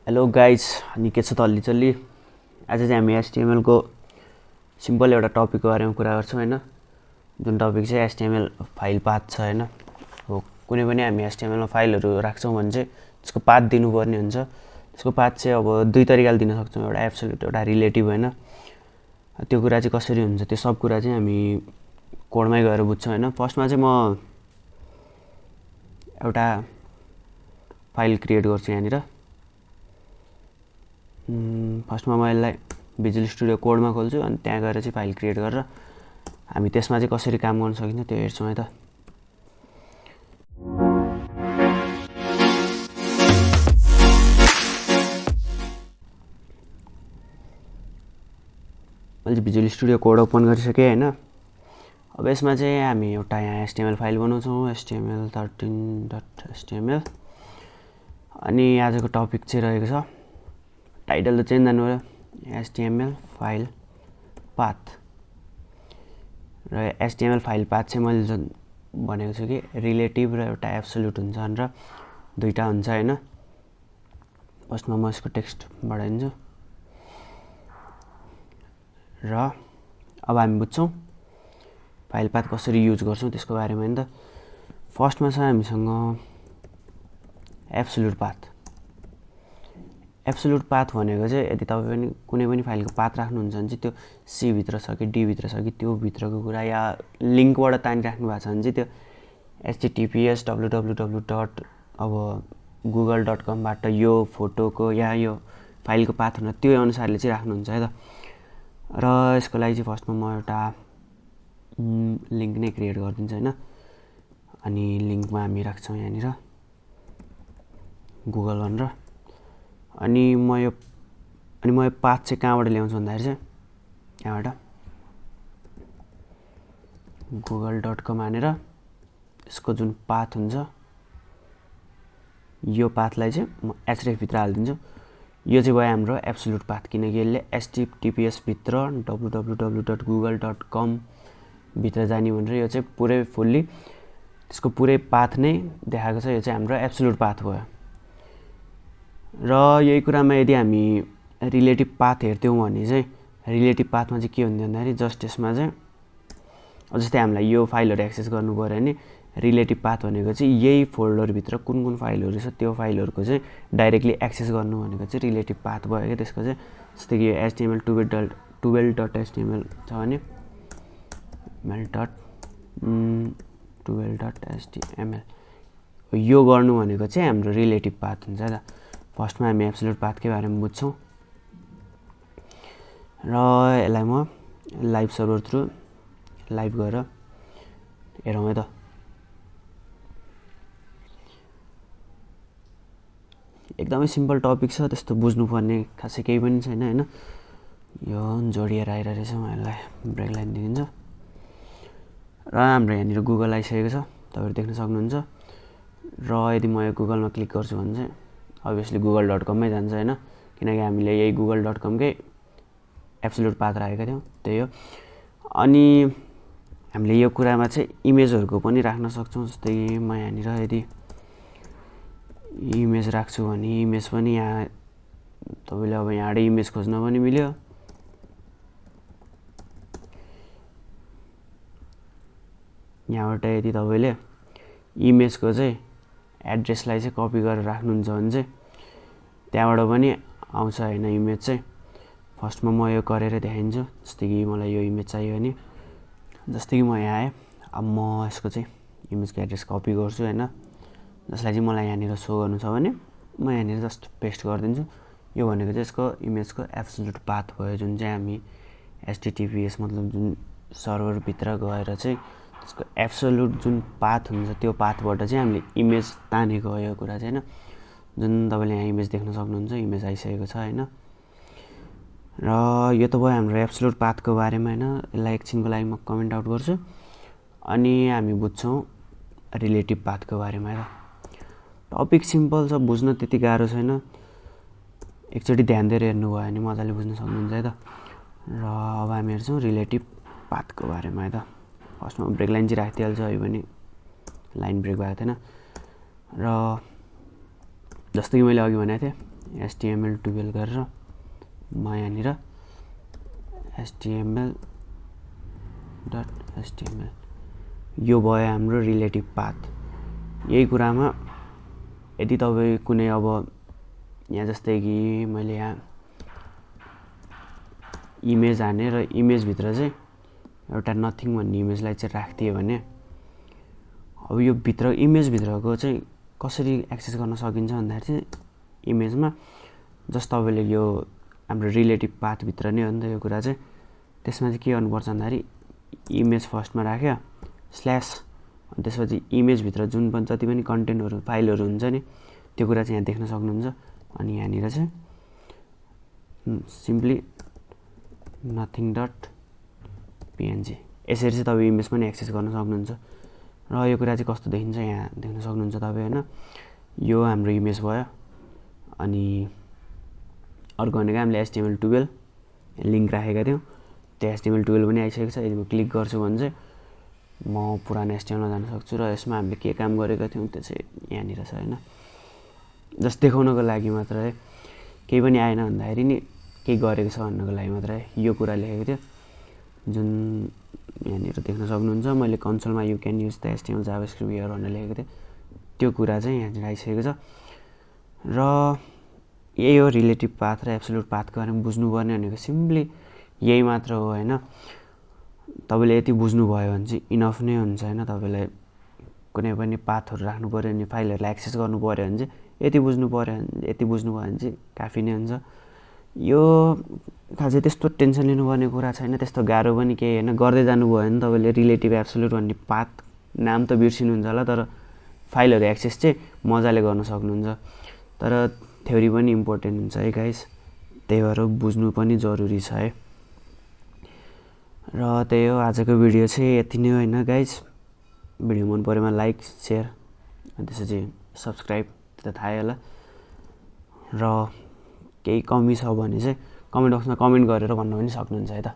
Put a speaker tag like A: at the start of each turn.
A: Hello guys, अनि के छ त अलि चल्ली। आज चाहिँ हामी एचटीएमएल को सिम्पल एउटा टपिकको बारेमा कुरा गर्छौँ हैन। जुन टपिक चाहिँ एचटीएमएल फाइल पाथ छ हैन। हो कुनै पनि हामी एचटीएमएल मा फाइलहरु राख्छौँ भने चाहिँ त्यसको पाथ दिनुपर्ने हुन्छ। त्यसको पाथ चाहिँ अब दुई तरिकाले दिन सक्छौँ, एउटा एब्सोल्युट एउटा रिलेटिभ हैन। त्यो कुरा चाहिँ कसरी हुन्छ त्यो सब कुरा चाहिँ हामी कोडमै गएर बुझ्छौँ हैन। फर्स्टमा चाहिँ म एउटा फाइल क्रिएट गर्छु यहाँनिर। फर्स्टमा म यसलाई भिजुअल स्टुडियो कोडमा खोल्छु अनि त्यहाँ गएर चाहिँ फाइल क्रिएट गरेर हामी त्यसमा चाहिँ कसरी काम गर्न सकिन्छ त्यो हेर्छौँ है त। मैले भिजुअल स्टुडियो कोड ओपन गरिसकेँ हैन। अब यसमा चाहिँ हामी एउटा यहाँ एचटीएमएल फाइल बनाउँछौँ, html13.html। अनि आजको टपिक चाहिँ रहेको छ, टाइटल त चेन्ज गर्नु पर्यो, एचटीएमएल फाइल पाथ। र एचटीएमएल फाइल पाथ चाहिँ मैले जुन भनेको छु कि रिलेटिभ र एउटा एब्सोल्युट हुन्छ भनेर दुईटा हुन्छ हैन। फर्स्टमा म यसको टेक्स्ट बढाइदिन्छु र अब हामी बुझ्छौँ फाइल पाथ कसरी युज गर्छौँ त्यसको बारेमा हैन त। फर्स्टमा छ हामीसँग एब्सोल्युट पाथ। एब्सोल्युट पाथ भनेको चाहिँ यदि तपाईँ पनि कुनै पनि फाइलको पाथ राख्नुहुन्छ भने चाहिँ त्यो सी भित्र छ कि डी भित्र छ कि त्यो भित्रको कुरा या लिङ्कबाट तानिराख्नु भएको छ भने चाहिँ त्यो https www.google.com बाट यो फोटोको या यो फाइलको पाथ हुन त्यो अनुसारले चाहिँ राख्नुहुन्छ है त। र यसको लागि चाहिँ फर्स्टमा म एउटा लिङ्क नै क्रिएट गरिदिन्छु हैन। अनि लिङ्कमा हामी राख्छौँ यहाँनिर गुगल भनेर। अनि म यो पाथ चाहिँ कहाँबाट ल्याउँछु भन्दाखेरि चाहिँ यहाँबाट google.com हानेर यसको जुन पाथ हुन्छ यो पाथलाई चाहिँ म href भित्र हालिदिन्छु। यो चाहिँ भयो हाम्रो एब्सोल्युट पाथ, किनकि यसले https भित्र www.google.com भित्र जाने भनेर यो चाहिँ पुरै फुल्ली त्यसको पुरै पाथ नै देखाएको छ। यो चाहिँ हाम्रो एब्सोल्युट पाथ भयो। र यही कुरामा यदि हामी रिलेटिभ पाथ हेर्थ्यौँ भने चाहिँ रिलेटिभ पाथमा चाहिँ के हुन्थ्यो भन्दाखेरि जस्ट यसमा चाहिँ जस्तै हामीलाई यो फाइलहरु एक्सेस गर्नु पर्यो भने रिलेटिभ पाथ भनेको चाहिँ यही फोल्डरभित्र कुन कुन फाइलहरु छ त्यो फाइलहरुको चाहिँ डाइरेक्टली एक्सेस गर्नु भनेको चाहिँ रिलेटिभ पाथ भयो के त्यसको चाहिँ। जस्तै कि html12.html छ भने html12.html यो गर्नु भनेको चाहिँ हाम्रो रिलेटिभ पाथ हुन्छ त। फर्स्टमा हामी एब्सोल्युट पाथकै बारेमा बुझ्छौँ र यसलाई म लाइभ सर्भर थ्रु लाइभ गएर हेरौँ है त। एकदमै सिम्पल टपिक छ, त्यस्तो बुझ्नुपर्ने खासै केही पनि छैन हैन। यो जोडिएर आइरहेको छ, म यसलाई ब्रेक लाइन दिन्छु र हाम्रो यहाँनिर गुगल आइसकेको छ, तपाईहरु देख्न सक्नुहुन्छ। र यदि म यो गुगलमा क्लिक गर्छु भने चाहिँ अभियसली google.com मै जान्छ हैन, किनकि हामीले यही google.com कै एब्सोल्युट पाथ राखेका थियौँ, त्यही हो। अनि हामीले यो कुरामा चाहिँ इमेजहरुको पनि राख्न सक्छौँ। जस्तै म यहाँनिर यदि इमेज राख्छु भने इमेज पनि यहाँ तपाईले अब यहाँबाट इमेज खोज्न पनि मिल्यो। यहाँबाट यदि तपाईले इमेजको चाहिँ एड्रेसलाई चाहिँ कपी गरेर राख्नुहुन्छ भने चाहिँ त्यहाँबाट पनि आउँछ हैन इमेज चाहिँ। फर्स्टमा म यो गरेर देखाइन्छु। जस्तै कि मलाई यो इमेज चाहियो भने जस्तै कि म यहाँ आएँ, अब म यसको चाहिँ इमेजको एड्रेस कपी गर्छु हैन, जसलाई चाहिँ मलाई यहाँनिर सो गर्नु छ भने म यहाँनिर जस्ट पेस्ट गरिदिन्छु। यो भनेको चाहिँ यसको इमेजको एब्सोल्युट पाथ भयो, जुन चाहिँ हामी https मतलब जुन सर्भर भित्र गएर चाहिँ त्यसको एब्सोल्युट जुन पाथ हुन्छ त्यो पाथबाट चाहिँ हामीले इमेज तानेको हो यो कुरा चाहिँ हैन। जुन तपाईले यहाँ इमेज देख्न सक्नुहुन्छ, इमेज आइसकेको छ हैन। र यो त भयो हाम्रो एब्सोल्युट पाथको बारेमा हैन। यसलाई एकछिनको लागि म कमेन्ट आउट गर्छु अनि हामी बुझ्छौँ रिलेटिभ पाथको बारेमा। टपिक सिम्पल छ, बुझ्न त्यति गाह्रो छैन। एकचोटि ध्यान दिएर हेर्नुभयो भने मजाले बुझ्न सक्नुहुन्छ है त। र अब हामी हेर्छौँ रिलेटिभ पाथको बारेमा है त। फर्स्टमा ब्रेक लाइन चाहिँ राखिदिइहाल्छु, अहिले पनि लाइन ब्रेक भएको थिएन। र जस्तो कि मैले अघि भनेको थिएँ HTML12 गरेर म यहाँनिर HTML.html यो भयो हाम्रो रिलेटिभ पाथ। यही कुरामा यदि तपाईँ कुनै अब यहाँ जस्तै कि मैले यहाँ इमेज हाने र इमेजभित्र चाहिँ एउटा नथिङ भन्ने इमेजलाई चाहिँ राख्दिएँ भने अब यो भित्र इमेजभित्रको चाहिँ कसरी एक्सेस गर्न सकिन्छ भन्दाखेरि चाहिँ इमेजमा जस्ट तपाईँले यो हाम्रो रिलेटिभ पाथभित्र नै हो नि त यो कुरा चाहिँ। त्यसमा चाहिँ के गर्नुपर्छ भन्दाखेरि इमेज फर्स्टमा राख्यो स्ल्यास अनि त्यसपछि इमेजभित्र जुन पनि जति पनि कन्टेन्टहरू फाइलहरू हुन्छ नि त्यो कुरा चाहिँ यहाँ देख्न सक्नुहुन्छ। अनि यहाँनिर चाहिँ सिम्पली नथिङ डट पिएनजी यसरी चाहिँ तपाईँ इमेज पनि एक्सेस गर्न सक्नुहुन्छ। र यो कुरा चाहिँ कस्तो देखिन्छ यहाँ देख्न सक्नुहुन्छ तपाईँ होइन। यो हाम्रो इमेज भयो। अनि अर्को भनेको हामीले HTML12 लिङ्क राखेका थियौँ त्यो HTML12 पनि आइसकेको छ। यदि म क्लिक गर्छु भने चाहिँ म पुरानो HTML मा जान सक्छु र यसमा हामीले के काम गरेका थियौँ त्यो चाहिँ यहाँनिर छ होइन। जस्ट देखाउनको लागि मात्र है केही पनि आएन भन्दाखेरि नि केही गरेको छ भन्नको लागि मात्र है यो कुरा लेखेको थियो जुन यहाँनिर देख्न सक्नुहुन्छ। मैले कन्सोलमा you can use the HTML JavaScript here भनेर लेखेको थिएँ त्यो कुरा चाहिँ यहाँनिर आइसकेको छ। र यही हो रिलेटिभ पाथ र एब्सोल्युट पाथको बारेमा बुझ्नुपर्ने भनेको सिम्पली यही मात्र हो होइन। तपाईँले यति बुझ्नुभयो भने चाहिँ इनफ नै हुन्छ होइन। तपाईँलाई कुनै पनि पाथहरू राख्नु पऱ्यो भने फाइलहरूलाई एक्सेस गर्नु पऱ्यो भने चाहिँ यति बुझ्नुभयो भने चाहिँ काफी नै हुन्छ। यो खासै त्यस्तो टेन्सन लिनुपर्ने कुरा छैन त्यस्तो गाह्रो पनि केही होइन। गर्दै जानुभयो भने तपाईँले रिलेटिभ एब्सोल्युट भन्ने पाथ नाम त बिर्सिनुहुन्छ होला तर फाइलहरू एक्सेस चाहिँ मजाले गर्न सक्नुहुन्छ। तर थ्योरी पनि इम्पोर्टेन्ट हुन्छ है गाइस त्यही भएर बुझ्नु पनि जरुरी छ है। र त्यही हो आजको भिडियो चाहिँ यति नै होइन गाइस। भिडियो मन परेमा लाइक सेयर अनि त्यसपछि सब्सक्राइब त्यो त थाहै होला। र केही कमी छ भने चाहिँ कमेन्ट बक्समा कमेन्ट गरेर भन्न पनि सक्नुहुन्छ है त।